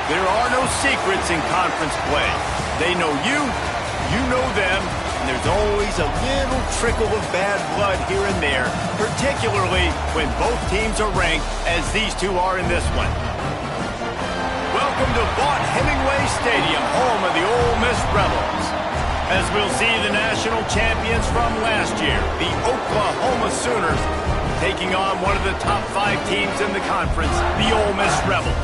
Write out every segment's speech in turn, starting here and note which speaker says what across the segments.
Speaker 1: There are no secrets in conference play. They know you, you know them, and there's always a little trickle of bad blood here and there, particularly when both teams are ranked as these two are in this one. Welcome to Vaught-Hemingway Stadium, home of the Ole Miss Rebels. As we'll see the national champions from last year, the Oklahoma Sooners, taking on one of the top 5 teams in the conference, the Ole Miss Rebels.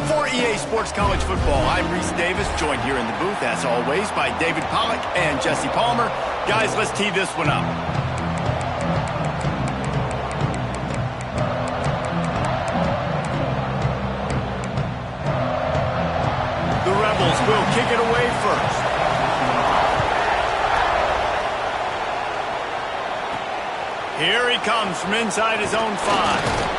Speaker 1: For EA Sports College Football, I'm Reese Davis, joined here in the booth, as always, by David Pollack and Jesse Palmer. Guys, let's tee this one up. The Rebels will kick it away first. Here he comes from inside his own 5.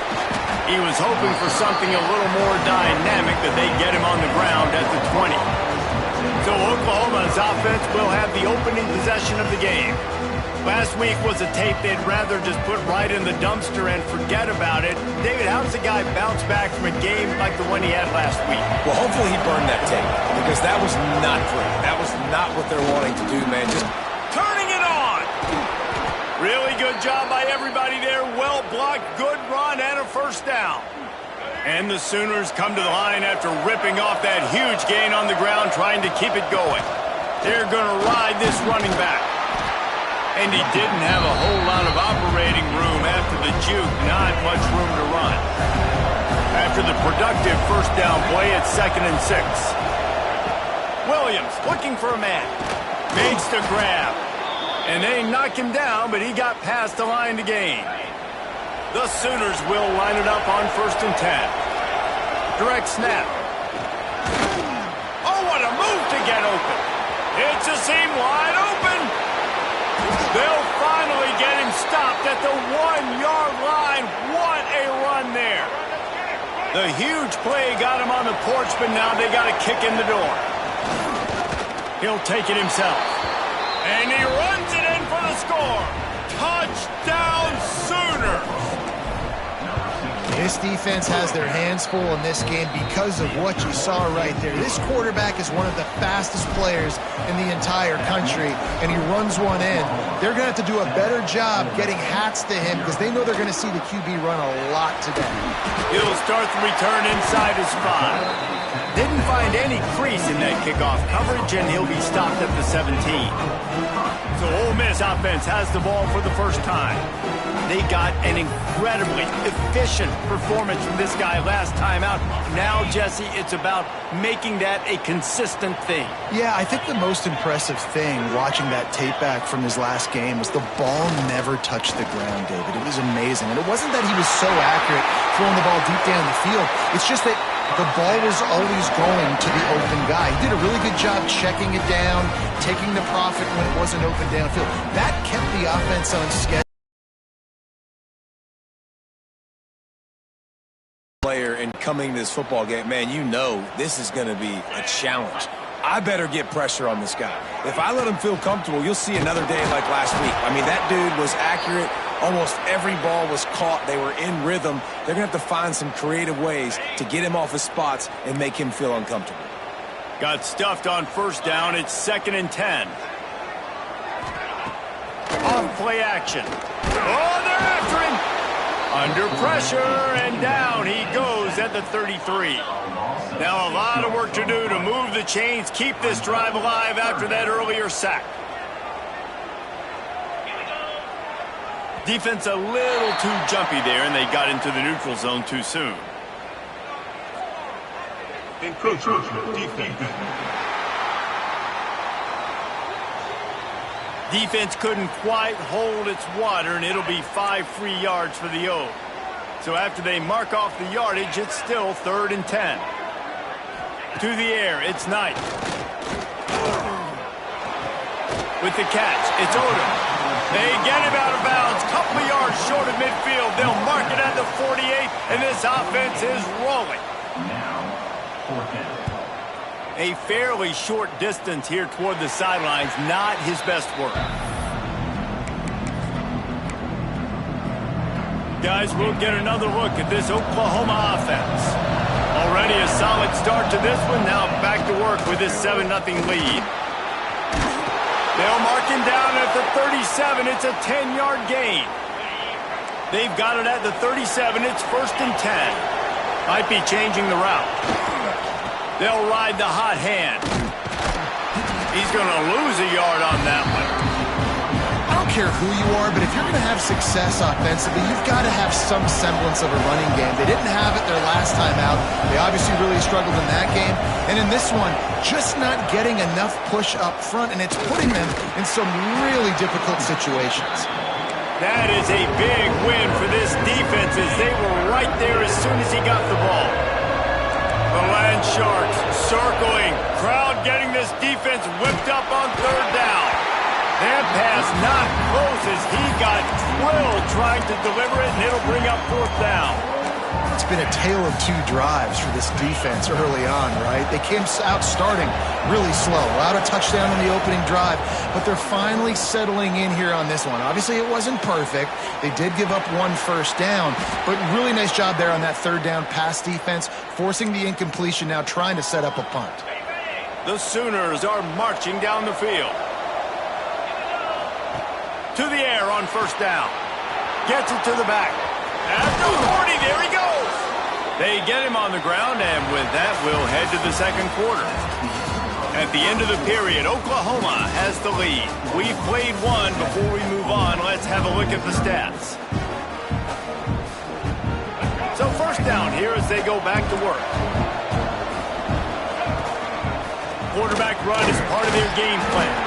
Speaker 1: He was hoping for something a little more dynamic, that they get him on the ground at the 20. So Oklahoma's offense will have the opening possession of the game. Last week was a tape they'd rather just put right in the dumpster and forget about it. David, how does a guy bounce back from a game like the one he had last week?
Speaker 2: Well, hopefully he burned that tape, because that was not great. That was not what they're wanting to do, man. Just
Speaker 1: turning it on! Really good job by everybody there. Well blocked, good run, and a first down. And the Sooners come to the line after ripping off that huge gain on the ground, trying to keep it going. They're going to ride this running back. And he didn't have a whole lot of operating room after the juke. Not much room to run. After the productive first down play, it's 2nd and 6. Williams looking for a man. Makes the grab. And they knocked him down, but he got past the line to gain. The Sooners will line it up on 1st and 10. Direct snap. Oh, what a move to get open. It's a seam wide open. They'll finally get him stopped at the 1-yard line. What a run there. The huge play got him on the porch, but now they got to kick in the door. He'll take it himself. And he runs it in for the score. Touchdown, Sooners!
Speaker 3: This defense has their hands full in this game because of what you saw right there. This quarterback is one of the fastest players in the entire country, and he runs one in. They're going to have to do a better job getting hats to him, because they know they're going to see the QB run a lot today.
Speaker 1: He'll start the return inside his 5. Didn't find any crease in that kickoff coverage, and he'll be stopped at the 17. So Ole Miss offense has the ball for the first time. They got an incredibly efficient performance from this guy last time out. Now, Jesse, it's about making that a consistent thing.
Speaker 3: Yeah, I think the most impressive thing watching that tape back from his last game was the ball never touched the ground, David. It was amazing. And it wasn't that he was so accurate throwing the ball deep down the field. It's just that the ball was always going to the open guy. He did a really good job checking it down, taking the profit when it wasn't open downfield. That kept the offense on schedule.
Speaker 2: player and coming to this football game, man, you know this is going to be a challenge. I better get pressure on this guy. If I let him feel comfortable, you'll see another day like last week. I mean, that dude was accurate. Almost every ball was caught. They were in rhythm. They're going to have to find some creative ways to get him off his spots and make him feel uncomfortable.
Speaker 1: Got stuffed on first down. It's 2nd and 10. Off play action. Oh, they're after him. Under pressure, and down he goes at the 33. Now a lot of work to do to move the chains, keep this drive alive after that earlier sack. Defense a little too jumpy there, and they got into the neutral zone too soon.
Speaker 4: Encroachment defense.
Speaker 1: Defense couldn't quite hold its water, and it'll be 5 free yards for the O. So after they mark off the yardage, it's still 3rd and 10. To the air, it's Knight. With the catch, it's Odom. They get him out of bounds, couple of yards short of midfield. They'll mark it at the 48, and this offense is rolling. A fairly short distance here toward the sidelines, not his best work. Guys, we'll get another look at this Oklahoma offense. Already a solid start to this one. Now back to work with this 7-0 lead. They'll mark him down at the 37. It's a 10-yard gain. They've got it at the 37. It's 1st and 10. Might be changing the route. They'll ride the hot hand. He's going to lose a yard on that one.
Speaker 3: I don't care who you are, but if you're going to have success offensively, you've got to have some semblance of a running game. They didn't have it their last time out. They obviously really struggled in that game. And in this one, just not getting enough push up front, and it's putting them in some really difficult situations.
Speaker 1: That is a big win for this defense as they were right there as soon as he got the ball. The Land Sharks circling. Crowd getting this defense whipped up on 3rd down. That pass not close as he got drilled trying to deliver it, and it'll bring up 4th down.
Speaker 3: It's been a tale of 2 drives for this defense early on, right? They came out starting really slow, allowed a touchdown on the opening drive, but they're finally settling in here on this one. Obviously, it wasn't perfect. They did give up 1 first down, but really nice job there on that 3rd down pass defense, forcing the incompletion, now trying to set up a punt.
Speaker 1: The Sooners are marching down the field. To the air on 1st down. Gets it to the back. At the 40, there he goes. They get him on the ground, and with that, we'll head to the 2nd quarter. At the end of the period, Oklahoma has the lead. We've played one. Before we move on, let's have a look at the stats. So 1st down here as they go back to work. Quarterback run is part of their game plan.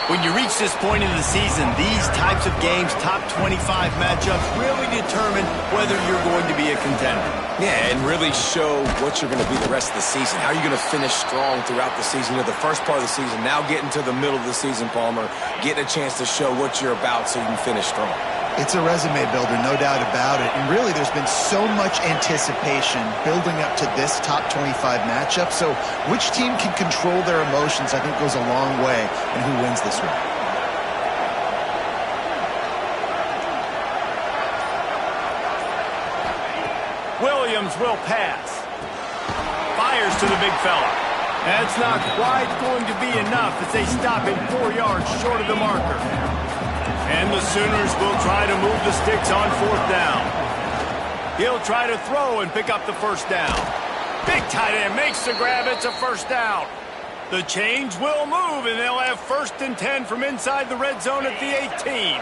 Speaker 1: When you reach this point in the season, these types of games, top 25 matchups, really determine whether you're going to be a contender.
Speaker 2: Yeah, and really show what you're going to be the rest of the season. How are you going to finish strong throughout the season? You know, the first part of the season, now getting to the middle of the season, Palmer, getting a chance to show what you're about so you can finish strong.
Speaker 3: It's a resume builder, no doubt about it. And really, there's been so much anticipation building up to this top 25 matchup. So which team can control their emotions, I think, goes a long way in who wins this one.
Speaker 1: Williams will pass. Fires to the big fella. That's not quite going to be enough as they stop him 4 yards short of the marker. And the Sooners will try to move the sticks on 4th down. He'll try to throw and pick up the 1st down. Big tight end makes the grab. It's a 1st down. The change will move, and they'll have 1st and 10 from inside the red zone at the 18.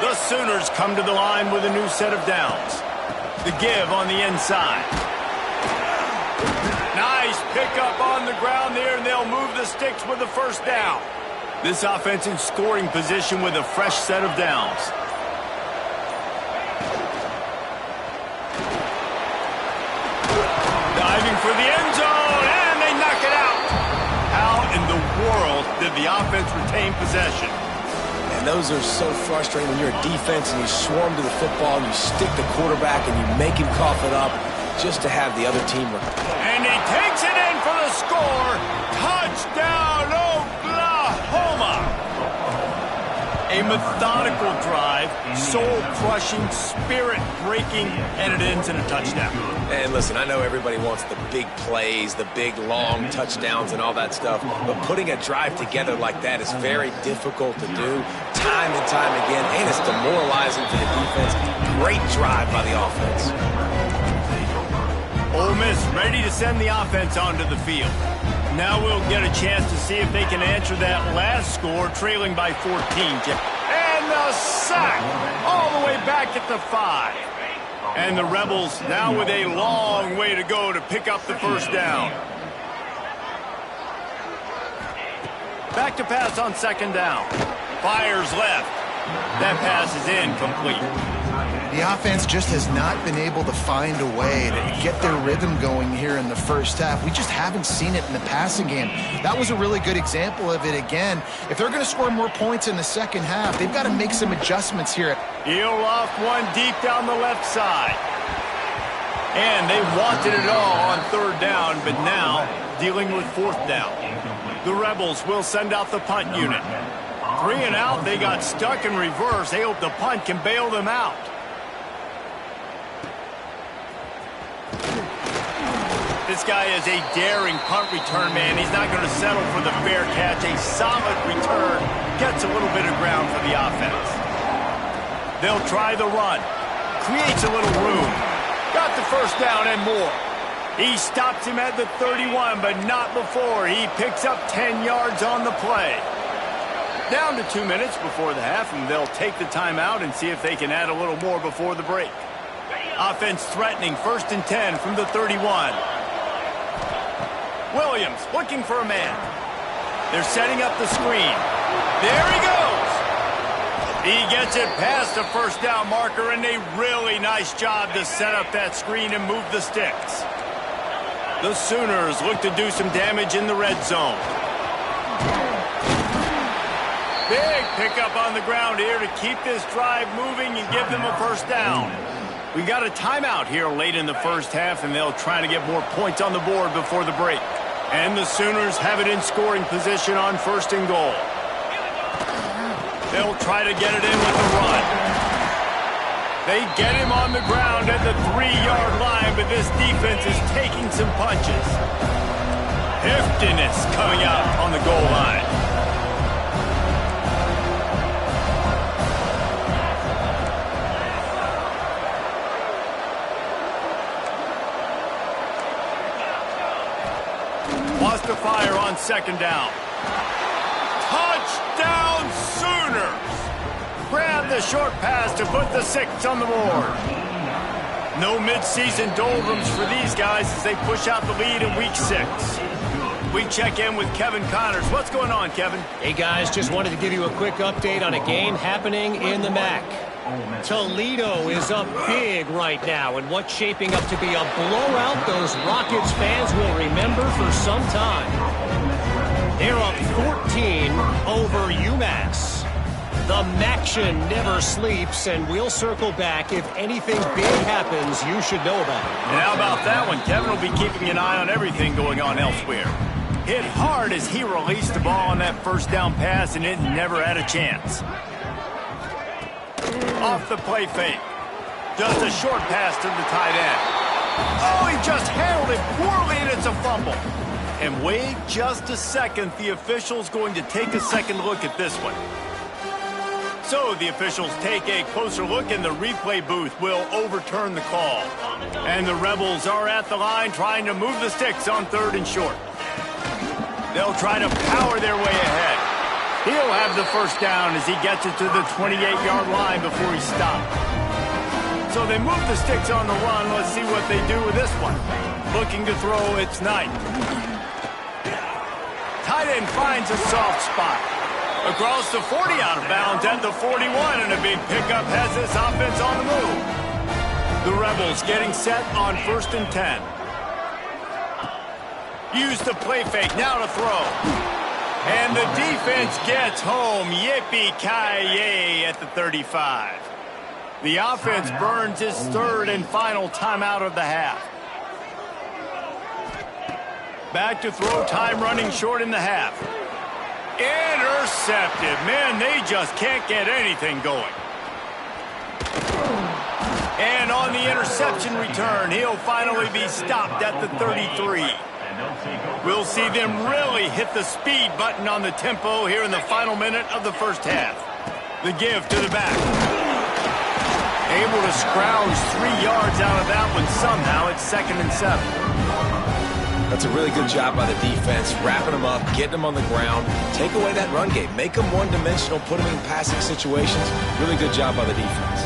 Speaker 1: The Sooners come to the line with a new set of downs. The give on the inside. Nice pickup on the ground there, and they'll move the sticks with the 1st down. This offense in scoring position with a fresh set of downs. Diving for the end zone, and they knock it out. How in the world did the offense retain possession?
Speaker 2: And those are so frustrating when you're a defense and you swarm to the football and you stick the quarterback and you make him cough it up just to have the other team.
Speaker 1: And he takes it in for the score. Touchdown, Oklahoma! A methodical drive, soul-crushing, spirit-breaking, and it ends in a touchdown.
Speaker 2: And listen, I know everybody wants the big plays, the big, long touchdowns and all that stuff, but putting a drive together like that is very difficult to do time and time again, and it's demoralizing for the defense. Great drive by the offense.
Speaker 1: Ole Miss ready to send the offense onto the field. Now we'll get a chance to see if they can answer that last score, trailing by 14. And the sack all the way back at the 5. And the Rebels now with a long way to go to pick up the 1st down. Back to pass on 2nd down. Fires left. That pass is incomplete.
Speaker 3: The offense just has not been able to find a way to get their rhythm going here in the 1st half. We just haven't seen it in the passing game. That was a really good example of it again. If they're going to score more points in the 2nd half, they've got to make some adjustments here.
Speaker 1: He'll loft one deep down the left side. And they wanted it all on 3rd down, but now dealing with 4th down. The Rebels will send out the punt unit. 3 and out, they got stuck in reverse. They hope the punt can bail them out. This guy is a daring punt return man. He's not going to settle for the fair catch. A solid return gets a little bit of ground for the offense. They'll try the run. Creates a little room. Got the first down and more. He stops him at the 31, but not before. He picks up 10 yards on the play. Down to 2 minutes before the half, and they'll take the timeout and see if they can add a little more before the break. Offense threatening, 1st and 10 from the 31. Williams looking for a man. They're setting up the screen. There he goes. He gets it past the first down marker, and a really nice job to set up that screen and move the sticks. The Sooners look to do some damage in the red zone. Big pickup on the ground here to keep this drive moving and give them a first down. We got a timeout here late in the first half, and they'll try to get more points on the board before the break. And the Sooners have it in scoring position on 1st and goal. They'll try to get it in with the run. They get him on the ground at the 3-yard line, but this defense is taking some punches. Heftiness coming out on the goal line. Lost to fire on 2nd down. Touchdown Sooners! Grab the short pass to put the 6 on the board. No midseason doldrums for these guys as they push out the lead in week 6. We check in with Kevin Connors. What's going on, Kevin?
Speaker 5: Hey, guys, just wanted to give you a quick update on a game happening in the MAC. Toledo is up big right now, and what's shaping up to be a blowout those Rockets fans will remember for some time. They're up 14 over UMass. The MACtion never sleeps, and we'll circle back. If anything big happens, you should know about it.
Speaker 1: And how about that one? Kevin will be keeping an eye on everything going on elsewhere. Hit hard as he released the ball on that first down pass, and it never had a chance. Off the play fake. Just a short pass to the tight end. Oh, he just handled it poorly, and it's a fumble. And wait just a second. The official's going to take a second look at this one. So the officials take a closer look, and the replay booth will overturn the call. And the Rebels are at the line trying to move the sticks on 3rd and short. They'll try to power their way ahead. He'll have the first down as he gets it to the 28-yard line before he stopped. So they move the sticks on the run. Let's see what they do with this one. Looking to throw, it's Knight. Tight end finds a soft spot. Across the 40, out of bounds at the 41, and a big pickup has this offense on the move. The Rebels getting set on 1st and 10. Use the play fake, now to throw. And the defense gets home. Yippee-ki-yay at the 35. The offense burns his 3rd and final timeout of the half. Back to throw, time running short in the half. Intercepted. Man, they just can't get anything going. And on the interception return, he'll finally be stopped at the 33. We'll see them really hit the speed button on the tempo here in the final minute of the first half. The give to the back. Able to scrounge 3 yards out of that one somehow. It's 2nd and 7.
Speaker 2: That's a really good job by the defense, wrapping them up, getting them on the ground, take away that run game, make them one-dimensional, put them in passing situations. Really good job by the defense.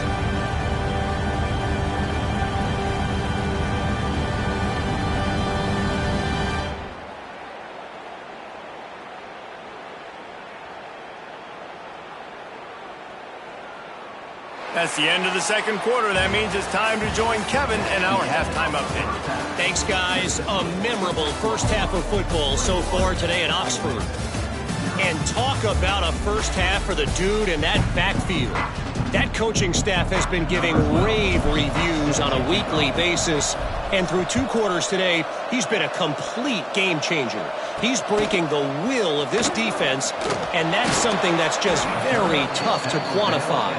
Speaker 1: That's the end of the second quarter. That means it's time to join Kevin and our halftime update.
Speaker 5: Thanks, guys. A memorable first half of football so far today at Oxford. And talk about a first half for the dude in that backfield. That coaching staff has been giving rave reviews on a weekly basis. And through 2 quarters today, he's been a complete game changer. He's breaking the will of this defense, and that's something that's just very tough to quantify.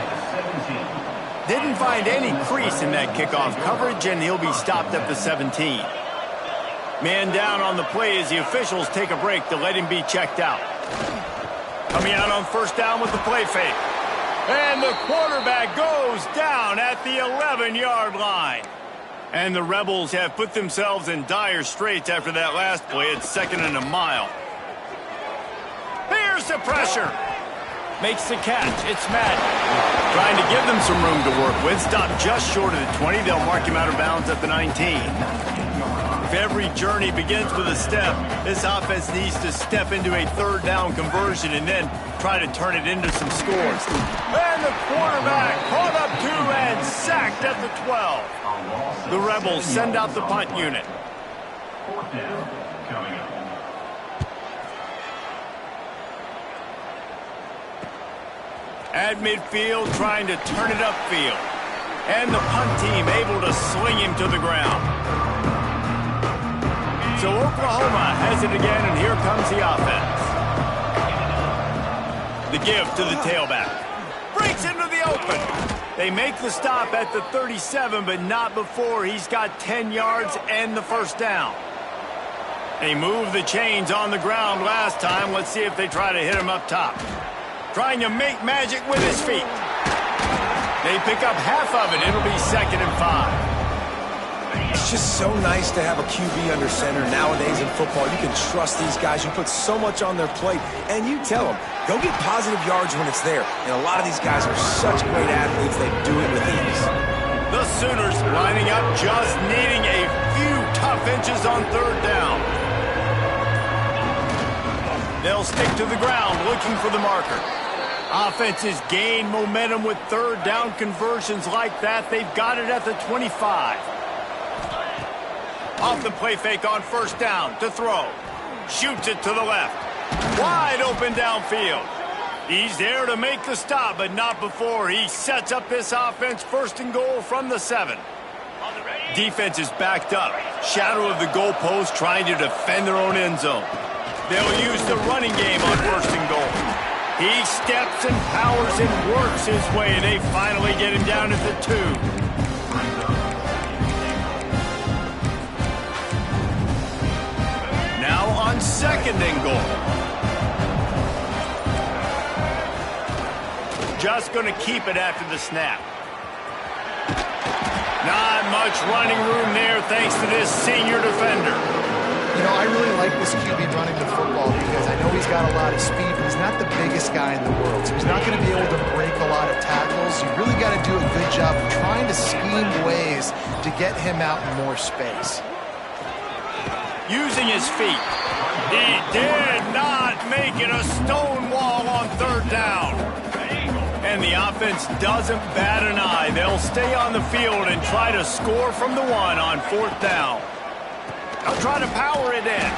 Speaker 1: Didn't find any crease in that kickoff coverage, and he'll be stopped at the 17. Man down on the play as the officials take a break to let him be checked out. Coming out on first down with the play fake. And the quarterback goes down at the 11-yard line. And the Rebels have put themselves in dire straits after that last play. It's 2nd and a mile. Here's the pressure. Makes the catch. It's Madden. Trying to give them some room to work with. Stopped just short of the 20. They'll mark him out of bounds at the 19. If every journey begins with a step, this offense needs to step into a 3rd down conversion and then try to turn it into some scores. And the quarterback caught up 2 and sacked at the 12. The Rebels send out the punt unit.
Speaker 4: 4th down coming up.
Speaker 1: At midfield, trying to turn it upfield. And the punt team able to sling him to the ground. So Oklahoma has it again, and here comes the offense. The give to the tailback. Breaks into the open. They make the stop at the 37, but not before he's got 10 yards and the 1st down. They moved the chains on the ground last time. Let's see if they try to hit him up top. Trying to make magic with his feet. They pick up half of it. It'll be 2nd and 5.
Speaker 2: It's just so nice to have a QB under center. Nowadays in football, you can trust these guys who put so much on their plate. And you tell them, go get positive yards when it's there. And a lot of these guys are such great athletes, they do it with ease.
Speaker 1: The Sooners lining up, just needing a few tough inches on 3rd down. They'll stick to the ground looking for the marker. Offenses gain momentum with 3rd down conversions like that. They've got it at the 25. Off the play fake on 1st down to throw. Shoots it to the left. Wide open downfield. He's there to make the stop, but not before he sets up this offense 1st and goal from the 7. Defense is backed up. Shadow of the goalpost trying to defend their own end zone. They'll use the running game on 1st and goal. He steps and powers and works his way, and they finally get him down at the 2. Now on 2nd and goal. Just going to keep it after the snap. Not much running room there thanks to this senior defender.
Speaker 3: You know, I really like this QB running the football because I know he's got a lot of speed, but he's not the biggest guy in the world. So he's not going to be able to break a lot of tackles. You really got to do a good job of trying to scheme ways to get him out in more space.
Speaker 1: Using his feet. He did not make it a stone wall on 3rd down. And the offense doesn't bat an eye. They'll stay on the field and try to score from the 1 on 4th down. They'll try to power it in.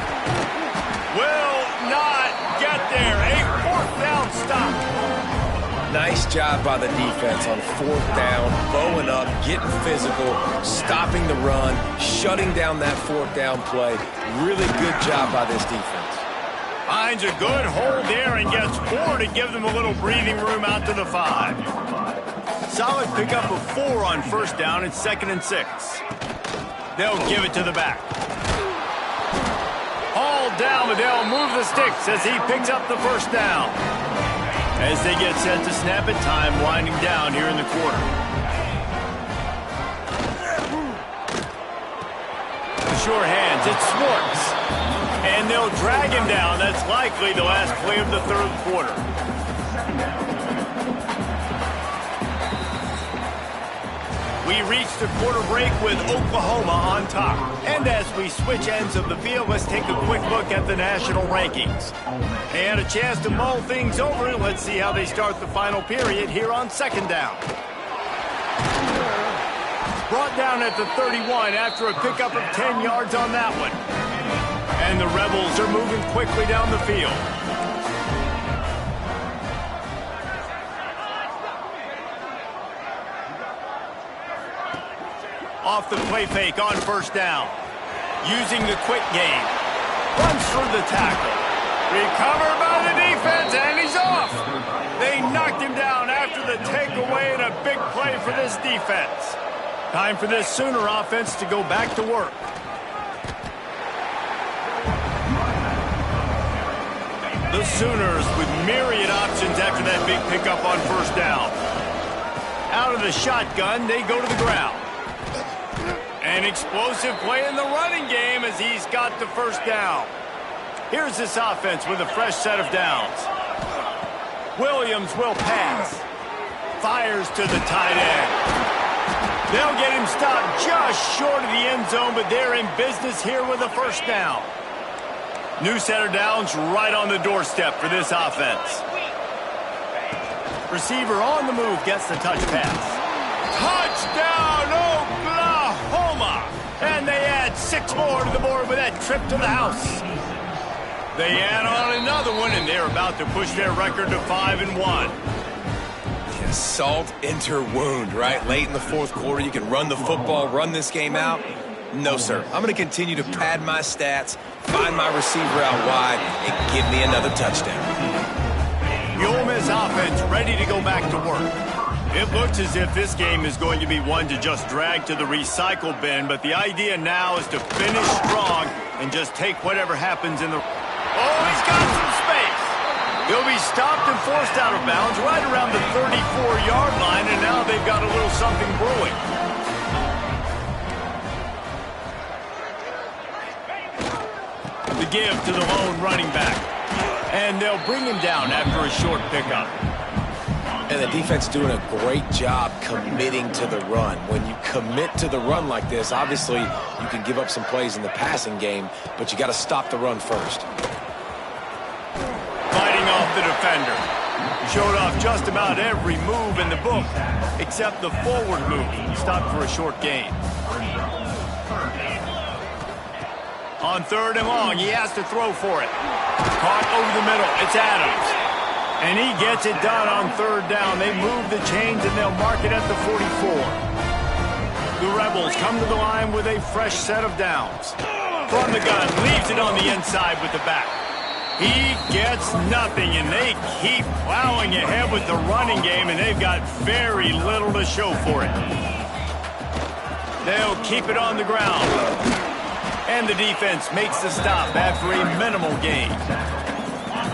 Speaker 1: Will not get there. A 4th down stop.
Speaker 2: Nice job by the defense on 4th down, bowing up, getting physical, stopping the run, shutting down that 4th down play. Really good job by this defense.
Speaker 1: Finds a good hold there and gets 4 to give them a little breathing room out to the 5. Solid pickup of 4 on 1st down. It's 2nd and 6. They'll give it to the back. Hauled down, but they'll move the sticks as he picks up the 1st down. As they get set to snap it, time winding down here in the quarter. Sure hands, it's Swartz. And they'll drag him down. That's likely the last play of the 3rd quarter. We reach the quarter break with Oklahoma on top. And as we switch ends of the field, let's take a quick look at the national rankings. They had a chance to mull things over. Let's see how they start the final period here on 2nd down. Brought down at the 31 after a pickup of 10 yards on that one. And the Rebels are moving quickly down the field. Off the play fake on 1st down. Using the quick game. Runs through the tackle. Recovered by the defense, and he's off. They knocked him down after the takeaway, and a big play for this defense. Time for this Sooner offense to go back to work. The Sooners with myriad options after that big pickup on first down. Out of the shotgun, they go to the ground. An explosive play in the running game as he's got the first down. Here's this offense with a fresh set of downs. Williams will pass. Fires to the tight end. They'll get him stopped just short of the end zone, but they're in business here with a first down. New set of downs right on the doorstep for this offense. Receiver on the move gets the touch pass. Touchdown, Oklahoma! And they add 6 more to the board with that trip to the house. They add on another one, and they're about to push their record to 5-1.
Speaker 2: Salt enter wound, right? Late in the fourth quarter, you can run the football, run this game out. No, sir. I'm going to continue to pad my stats, find my receiver out wide, and give me another touchdown.
Speaker 1: The Ole Miss offense ready to go back to work. It looks as if this game is going to be one to just drag to the recycle bin, but the idea now is to finish strong and just take whatever happens in the... Oh, he's got some space. He'll be stopped and forced out of bounds right around the 34-yard line, and now they've got a little something brewing. The give to the lone running back. And they'll bring him down after a short pickup.
Speaker 2: And the defense doing a great job committing to the run. When you commit to the run like this, obviously you can give up some plays in the passing game, but you got to stop the run first.
Speaker 1: Fighting off the defender. Showed off just about every move in the book, except the forward move. Stopped for a short gain. On 3rd and long, he has to throw for it. Caught over the middle. It's Adams. And he gets it done on 3rd down. They move the chains, and they'll mark it at the 44. The Rebels come to the line with a fresh set of downs. From the gun, leaves it on the inside with the back. He gets nothing, and they keep plowing ahead with the running game, and they've got very little to show for it. They'll keep it on the ground. And the defense makes the stop after a minimal gain.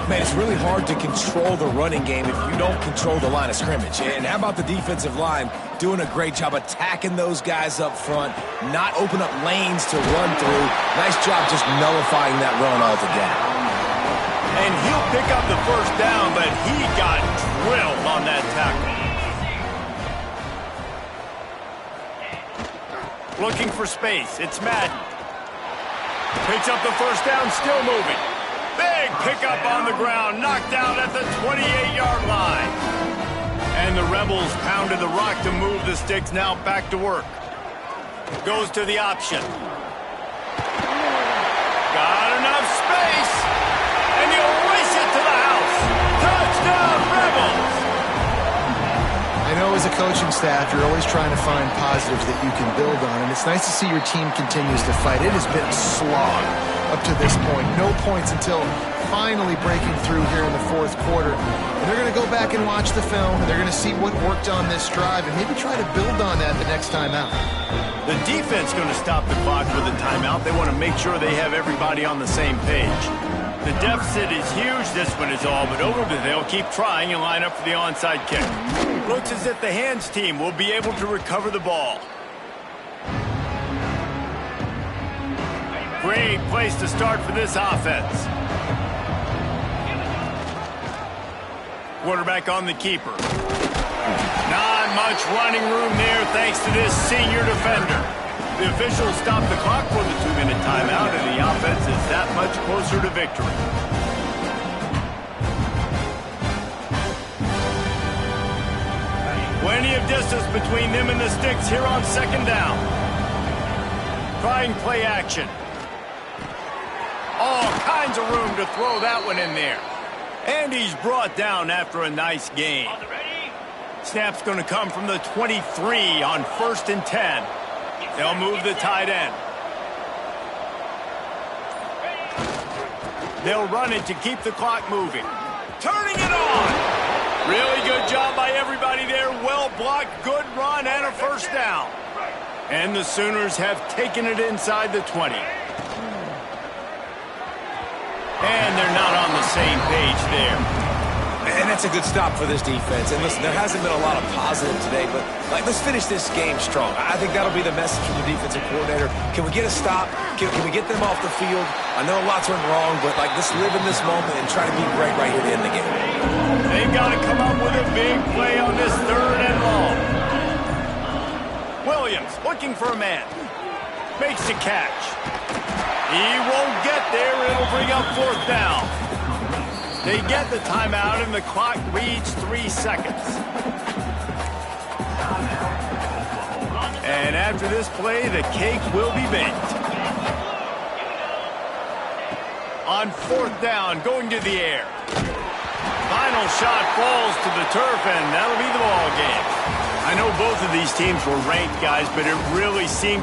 Speaker 2: Man, it's really hard to control the running game if you don't control the line of scrimmage. And how about the defensive line doing a great job attacking those guys up front, not open up lanes to run through. Nice job just nullifying that run altogether.
Speaker 1: And he'll pick up the first down, but he got drilled on that tackle. Looking for space. It's Madden. Picks up the first down, still moving. Big pickup on the ground, knocked out at the 28-yard line. And the Rebels pounded the rock to move the sticks, now back to work. Goes to the option. Got enough space. And he'll race it to the house. Touchdown, Rebels!
Speaker 3: I know as a coaching staff, you're always trying to find positives that you can build on, and it's nice to see your team continues to fight. It has been a slog up to this point. No points until finally breaking through here in the fourth quarter. And they're going to go back and watch the film, and they're going to see what worked on this drive and maybe try to build on that the next time out.
Speaker 1: The defense going to stop the clock with a timeout. They want to make sure they have everybody on the same page. The deficit is huge, this one is all, but over to they'll keep trying and line up for the onside kick. Looks as if the hands team will be able to recover the ball. Great place to start for this offense. Quarterback on the keeper. Not much running room there thanks to this senior defender. The officials stop the clock for the 2-minute timeout, and the offense is that much closer to victory. Plenty of distance between them and the sticks here on 2nd down. Trying play action. All kinds of room to throw that one in there. And he's brought down after a nice gain. Snap's going to come from the 23 on 1st and 10. They'll move the tight end. They'll run it to keep the clock moving. Turning it on! Really good job by everybody there. Well blocked, good run, and a first down. And the Sooners have taken it inside the 20. And they're not on the same page there.
Speaker 2: And that's a good stop for this defense. And listen, there hasn't been a lot of positive today, but let's finish this game strong. I think that'll be the message from the defensive coordinator. Can we get a stop? Can we get them off the field? I know lots went wrong, but let's live in this moment and try to be great right here to end the game.
Speaker 1: They've got to come up with a big play on this 3rd and long. Williams looking for a man. Makes the catch. He won't get there. It'll bring up 4th down. They get the timeout, and the clock reads 3 seconds. And after this play, the cake will be baked. On 4th down, going to the air. Final shot falls to the turf, and that'll be the ball game. I know both of these teams were ranked, guys, but it really seemed